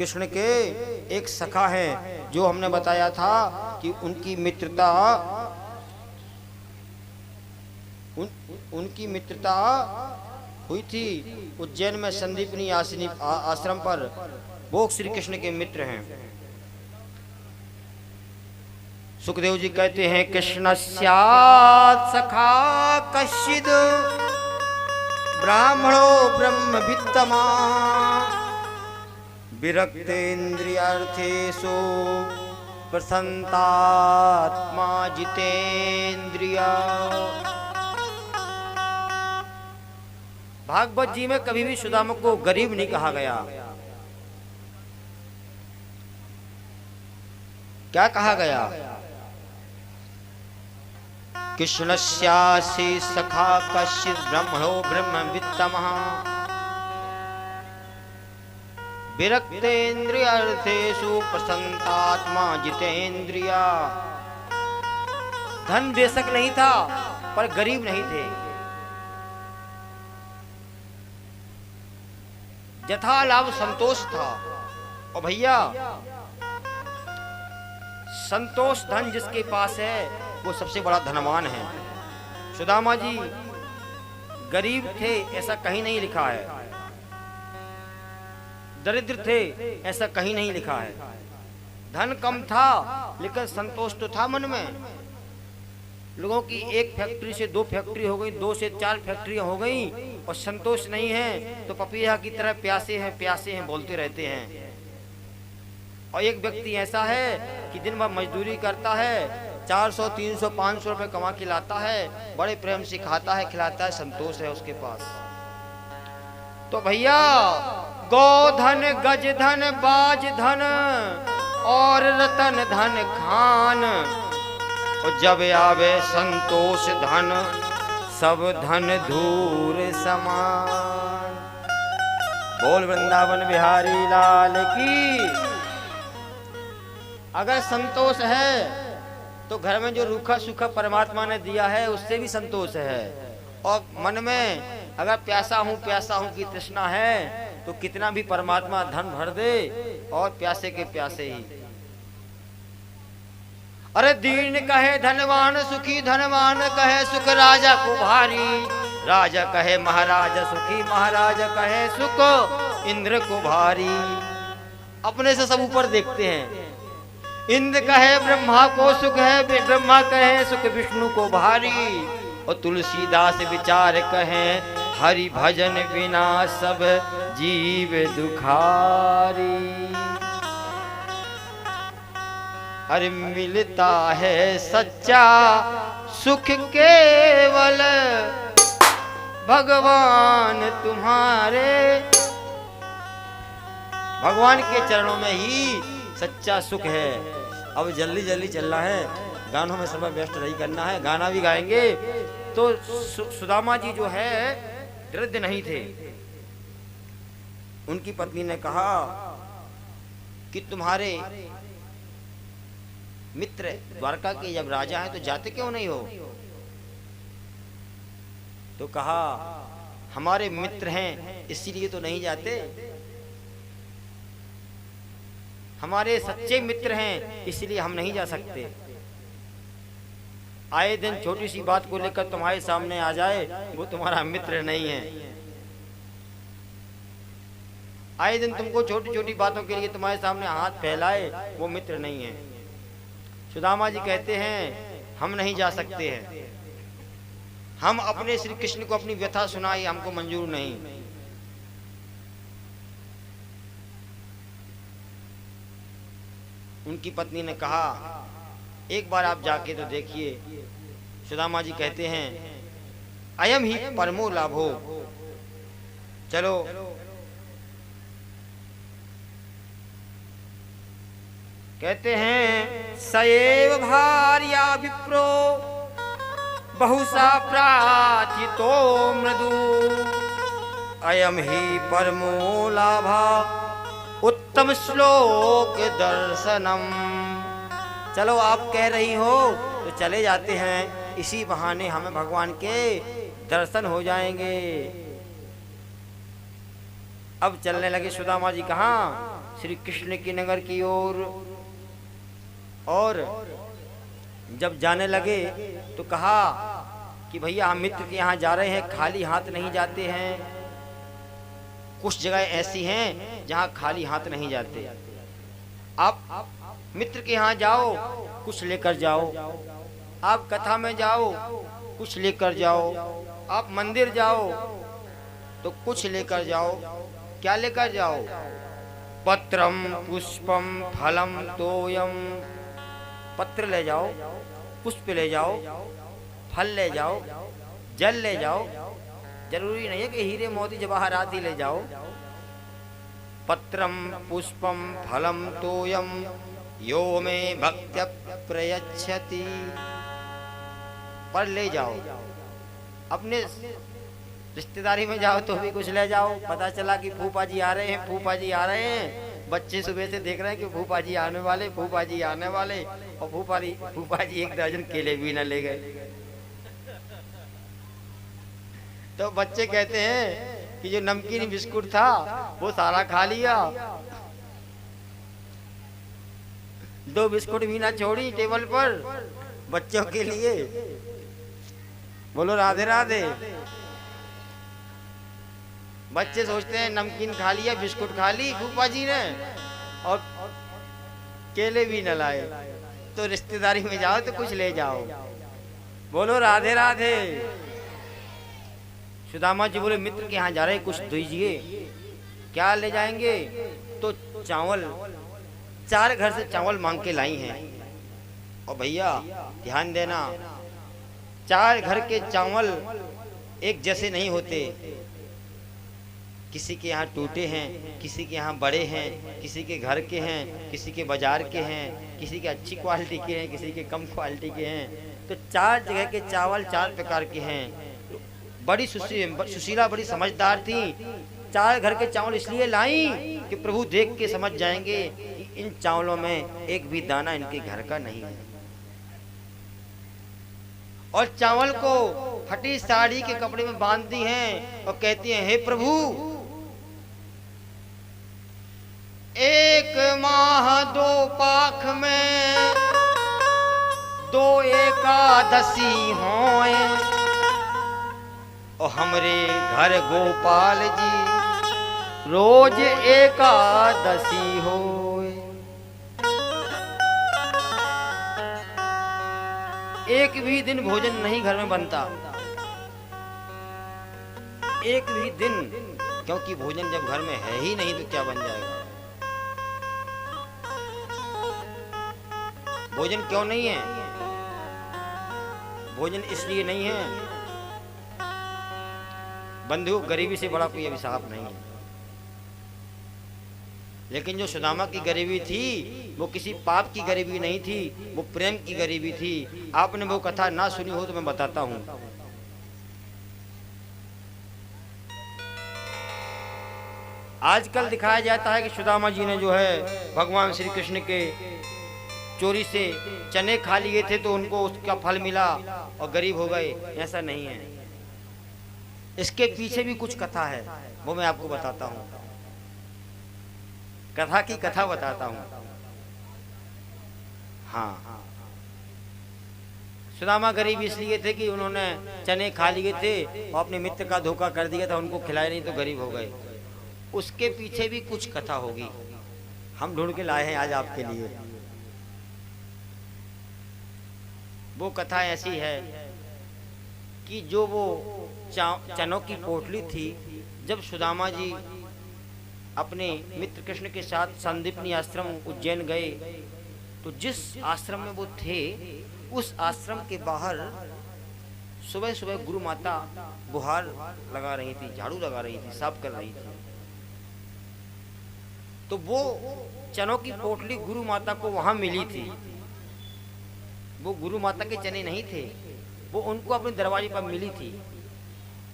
कृष्ण के एक सखा है, जो हमने बताया था कि उनकी मित्रता हुई थी उज्जैन में संदीपनी आश्रम पर। वो श्री कृष्ण के मित्र हैं। सुखदेव जी कहते हैं कृष्ण स्यात् सखा कश्चिद ब्राह्मणो ब्रह्मवित्तमा विरक्तेन्द्रियार्थेषु प्रसन्नात्मा जितेन्द्रिया। भागवत जी में कभी भी सुदामा को गरीब नहीं कहा गया। क्या कहा गया? कृष्णस्यासि सखा कश्चित् ब्रह्मणो ब्रह्मवित्तमः विरक्तेन्द्रियार्थेषु प्रसन्नात्मा जितेन्द्रिया। धन बेशक नहीं था पर गरीब नहीं थे। यथा लाभ संतोष था। और भैया संतोष धन जिसके पास है वो सबसे बड़ा धनवान है। सुदामा जी गरीब थे ऐसा कहीं नहीं लिखा है, दरिद्र थे ऐसा कहीं नहीं लिखा है। धन कम था लेकिन संतोष तो था मन में। लोगों की एक फैक्ट्री से 2 फैक्ट्री हो गई, 2 से 4 फैक्ट्रियां हो गई और संतोष नहीं है तो पपीहा की तरह प्यासे हैं बोलते रहते हैं। और एक व्यक्ति ऐसा है कि दिन भर मजदूरी करता है, 400, 300, 500 रुपए कमा के लाता है, बड़े प्रेम से खाता है, खिलाता है, संतोष है उसके पास। तो भैया गोधन, गज धन, बाज धन और रतन धन खान, और जब आवे संतोष धन सब धन धूर समान। बोल वृंदावन बिहारी लाल की। अगर संतोष है तो घर में जो रूखा सूखा परमात्मा ने दिया है उससे भी संतोष है। और मन में अगर प्यासा हूँ की तृष्णा है तो कितना भी परमात्मा धन भर दे और प्यासे के प्यासे ही। अरे दीन कहे धनवान सुखी, धनवान कहे सुख राजा को भारी, राजा कहे महाराज सुखी, महाराज कहे सुख इंद्र को भारी। अपने से सब ऊपर देखते हैं। इंद्र कहे ब्रह्मा को सुख है, ब्रह्मा कहे सुख विष्णु को भारी, और तुलसीदास विचार कहे हरि भजन बिना सब जीव दुखारी। अरे मिलता है सच्चा सुख केवल भगवान तुम्हारे। भगवान के चरणों में ही सच्चा सुख है। अब जल्दी जल्दी चलना है, गानों में समय व्यस्त नहीं करना है, गाना भी गाएंगे। तो सुदामा जी जो है दरिद्र नहीं थे। उनकी पत्नी ने कहा कि तुम्हारे मित्र द्वारका के जब राजा हैं तो जाते क्यों नहीं हो? तो कहा हमारे मित्र हैं इसीलिए तो नहीं जाते, हमारे सच्चे मित्र हैं इसलिए हम नहीं जा सकते। आए दिन छोटी सी बात को लेकर तुम्हारे सामने आ जाए वो तुम्हारा मित्र नहीं है। आए दिन तुमको छोटी छोटी बातों के लिए तुम्हारे सामने हाथ फैलाए वो मित्र नहीं है। सुदामा जी कहते हैं हम नहीं जा सकते हैं, हम अपने श्री कृष्ण को अपनी व्यथा सुनाई हमको मंजूर नहीं। उनकी पत्नी ने कहा एक बार आप जाके तो देखिए। सुदामा जी कहते हैं अयम ही परमो लाभो, चलो कहते हैं सएव भार्या विप्रो बहुसा प्राचितो मृदु, अयम ही परमो लाभा उत्तम श्लोक दर्शनम। चलो आप कह रही हो तो चले जाते हैं, इसी बहाने हमें भगवान के दर्शन हो जाएंगे। अब चलने लगे सुदामा जी कहाँ? श्री कृष्ण के नगर की ओर। और जब जाने लगे तो कहा कि भैया हम मित्र के यहाँ जा रहे हैं, खाली हाथ नहीं जाते हैं। कुछ जगह ऐसी हैं जहाँ खाली हाथ नहीं जाते। आप मित्र के यहाँ जाओ, कुछ लेकर जाओ। आप कथा में जाओ, कुछ लेकर जाओ। आप मंदिर जाओ तो कुछ लेकर जाओ। क्या लेकर जाओ? पत्रम पुष्पम फलम तोयम। पत्र ले जाओ, पुष्प ले जाओ, फल ले जाओ, जल ले जाओ। जरूरी नहीं है कि हीरे मोती जवाहरात ही ले जाओ। पत्रम पुष्पम फलम तोयम यो में भक्त्या प्रयच्छति। पर ले जाओ। अपने रिश्तेदारी में जाओ तो भी कुछ ले जाओ। पता चला कि फूफा जी आ रहे हैं, फूफा जी आ रहे हैं। बच्चे सुबह से देख रहे हैं कि फूफा जी आने वाले, फूफा जी आने वाले। और फूफा जी 1 दर्जन केले भी न ले गए। तो बच्चे कहते हैं कि जो नमकीन बिस्कुट था वो सारा खा लिया, 2 बिस्कुट भी ना छोड़ी टेबल पर बच्चों के लिए। बोलो राधे राधे। बच्चे सोचते हैं नमकीन खा लिया, बिस्कुट खा ली फूफा जी ने और केले भी न लाए। तो रिश्तेदारी में जाओ तो कुछ ले जाओ। बोलो राधे राधे। सुदामा जी बोले मित्र के यहाँ जा रहे, कुछ दीजिए। क्या ले जाएंगे? तो चावल, 4 घर से चावल मांग के लाई हैं। और भैया ध्यान देना, 4 घर के चावल एक जैसे नहीं होते। किसी के यहाँ टूटे हैं, किसी के यहाँ बड़े हैं, किसी के घर के हैं, किसी के बाजार के हैं, किसी के अच्छी क्वालिटी के हैं, किसी के कम क्वालिटी के हैं। तो 4 जगह के चावल 4 प्रकार के हैं। बड़ी सुशीला बड़ी समझदार थी। 4 घर के चावल इसलिए लाई कि प्रभु देख के समझ जाएंगे कि इन चावलों में एक भी दाना इनके घर का नहीं है। और चावल को फटी साड़ी के कपड़े में बांधती हैं और कहती हैं, हे प्रभु 1 माह 2 पाख में 2 एकादशी होए। और हमरे घर गोपाल जी रोज एकादशी होए। एक भी दिन भोजन नहीं घर में बनता, एक भी दिन, क्योंकि भोजन जब घर में है ही नहीं तो क्या बन जाएगा। भोजन क्यों नहीं है? भोजन इसलिए नहीं है, बंधु गरीबी से बड़ा कोई अभिशाप नहीं है। लेकिन जो सुदामा की गरीबी थी वो किसी पाप की गरीबी नहीं थी, वो प्रेम की गरीबी थी। आपने वो कथा ना सुनी हो तो मैं बताता हूं। आजकल दिखाया जाता है कि सुदामा जी ने जो है भगवान श्री कृष्ण के चोरी से चने खा लिए थे तो उनको उसका फल मिला और गरीब हो गए। ऐसा नहीं है, इसके पीछे भी कुछ कथा है, वो मैं आपको बताता हूं। कथा की कथा बताता हूं। हाँ, सुदामा गरीब इसलिए थे कि उन्होंने चने खा लिए थे और अपने मित्र का धोखा कर दिया था, उनको खिलाए नहीं तो गरीब हो गए। उसके पीछे भी कुछ कथा होगी, हम ढूंढ के लाए हैं आज आपके लिए। वो कथा ऐसी है कि जो वो चनों की पोटली थी, जब सुदामा जी अपने मित्र कृष्ण के साथ संदीपनी आश्रम उज्जैन गए तो जिस आश्रम में वो थे उस आश्रम के बाहर सुबह सुबह गुरु माता बुहार लगा रही थी, झाड़ू लगा रही थी, साफ कर रही थी। तो वो चनों की पोटली गुरु माता को वहां मिली थी। वो गुरु माता के चने नहीं थे, वो उनको अपने दरवाजे पर मिली थी।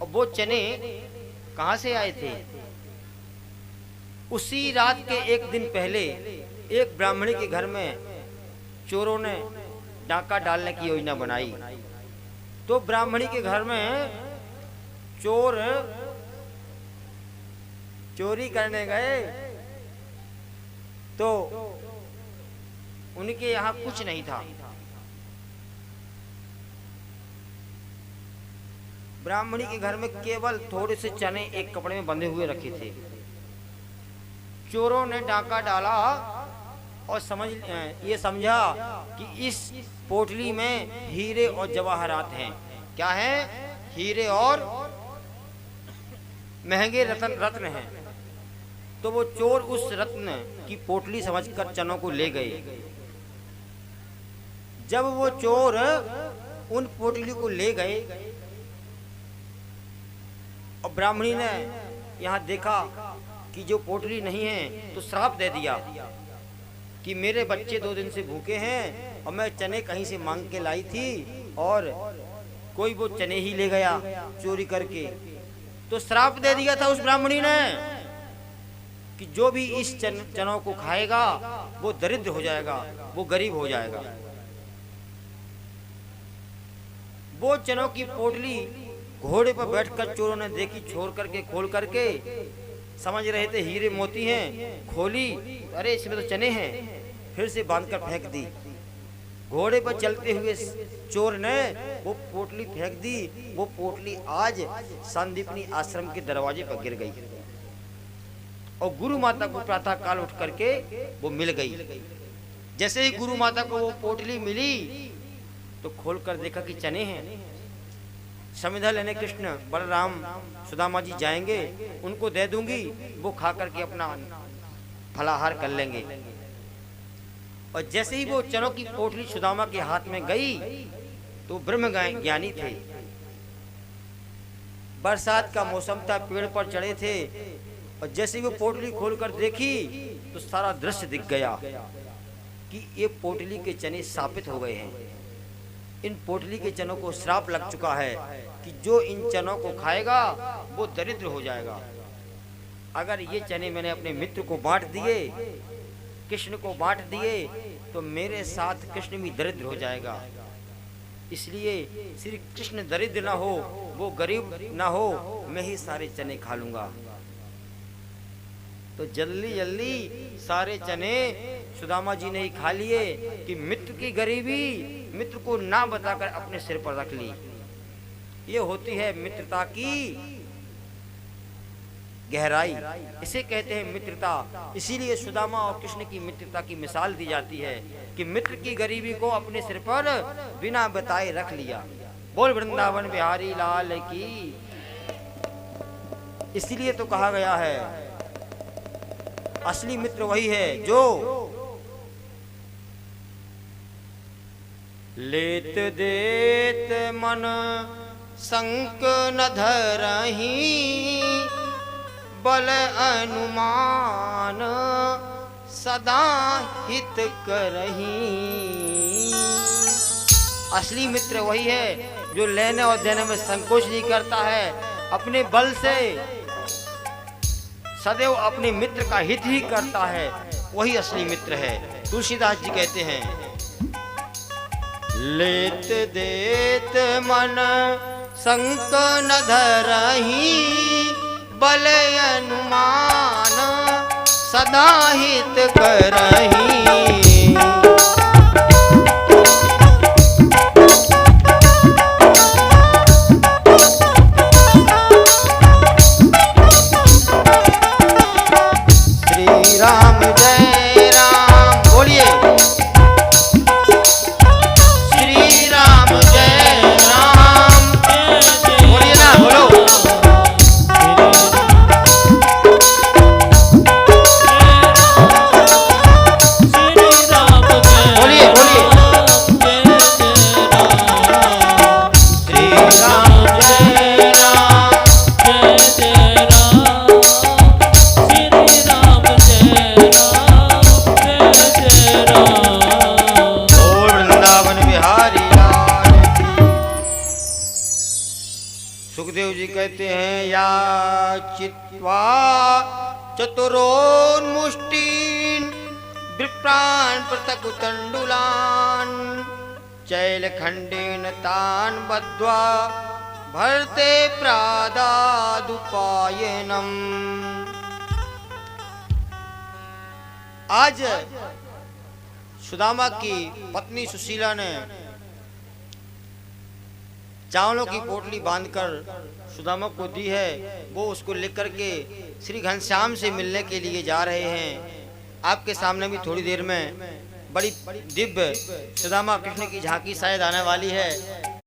और वो चने कहां से आए थे? उसी रात के 1 दिन पहले एक ब्राह्मणी के घर में चोरों ने डाका डालने की योजना बनाई। तो ब्राह्मणी के घर में चोर चोरी करने गए तो उनके यहाँ कुछ नहीं था। ब्राह्मणी के घर में केवल थोड़े से चने एक कपड़े में बंधे हुए रखे थे। चोरों ने डाका डाला और ये समझा कि इस पोटली में हीरे और जवाहरात हैं। क्या है? हीरे और महंगे रत्न हैं। तो वो चोर उस रत्न की पोटली समझकर चनों को ले गए। जब वो चोर उन पोटली को ले गए और ब्राह्मणी ने यहाँ देखा कि जो पोटली नहीं है, तो श्राप दे दिया कि मेरे बच्चे 2 दिन से भूखे हैं और मैं चने कहीं से मांग के लाई थी और कोई वो चने ही ले गया चोरी करके। तो श्राप दे दिया था उस ब्राह्मणी ने कि जो भी इस चनों को खाएगा वो दरिद्र हो जाएगा, वो गरीब हो जाएगा। वो चनों की पोटली घोड़े पर बैठकर चोरों ने देखी, छोड़ करके खोल करके, समझ रहे थे हीरे मोती हैं, खोली, अरे इसमें तो चने हैं, फिर से बांधकर फेंक दी। घोड़े पर चलते हुए चोर ने वो पोटली फेंक दी। वो पोटली आज संदीपनी आश्रम के दरवाजे पर गिर गई और गुरु माता को प्रातः काल उठ करके वो मिल गई। जैसे ही गुरु माता को वो पोटली मिली तो खोल कर देखा कि चने हैं। समिधा लेने कृष्ण, बलराम, सुदामा जी जाएंगे, उनको दे दूंगी, वो खा करके अपना फलाहार कर लेंगे। और जैसे ही वो चनों की पोटली सुदामा के हाथ में गई तो ब्रह्म ज्ञानी थे। बरसात का मौसम था, पेड़ पर चढ़े थे और जैसे ही वो पोटली खोलकर देखी तो सारा दृश्य दिख गया कि ये पोटली के चने शापित हो गए हैं। इन पोटली के चनों को श्राप लग चुका है कि जो इन चनों को खाएगा वो दरिद्र हो जाएगा। अगर ये चने मैंने अपने मित्र को बांट दिए, कृष्ण को बांट दिए, तो मेरे साथ कृष्ण भी दरिद्र हो जाएगा। इसलिए श्री कृष्ण दरिद्र ना हो, वो गरीब ना हो, मैं ही सारे चने खा लूंगा। तो जल्दी जल्दी सारे चने सुदामा जी ने ही खा लिए कि मित्र की गरीबी मित्र को ना बताकर अपने सिर पर रख ली। ये होती है मित्रता की गहराई, इसे कहते हैं मित्रता। इसीलिए सुदामा और कृष्ण की मित्रता की मिसाल दी जाती है कि मित्र की गरीबी को अपने सिर पर बिना बताए रख लिया। बोल वृंदावन बिहारी लाल की। इसलिए तो कहा गया है असली मित्र वही है जो लेत देत मन संक न धरहि, बल अनुमान सदा हित करहि। असली मित्र वही है जो लेने और देने में संकोच नहीं करता है, अपने बल से सदैव अपने मित्र का हित ही करता है, वही असली मित्र है। तुलसीदास जी कहते हैं लेत देत मन संक न धरहि, बल अनुमान सदा हित करहि। सुखदेव जी कहते हैं या चित्वा चतुरोन्मुष्टीन विप्रान पृथक तंडुलान, चैल खंडेन तान बद्ध्वा भरते प्रादादुपायनम। आज सुदामा की पत्नी सुशीला ने चावलों की पोटली बांधकर सुदामा को दी है। वो उसको लेकर के श्री घनश्याम से मिलने के लिए जा रहे हैं। आपके सामने भी थोड़ी देर में बड़ी दिव्य सुदामा कृष्ण की झांकी शायद आने वाली है।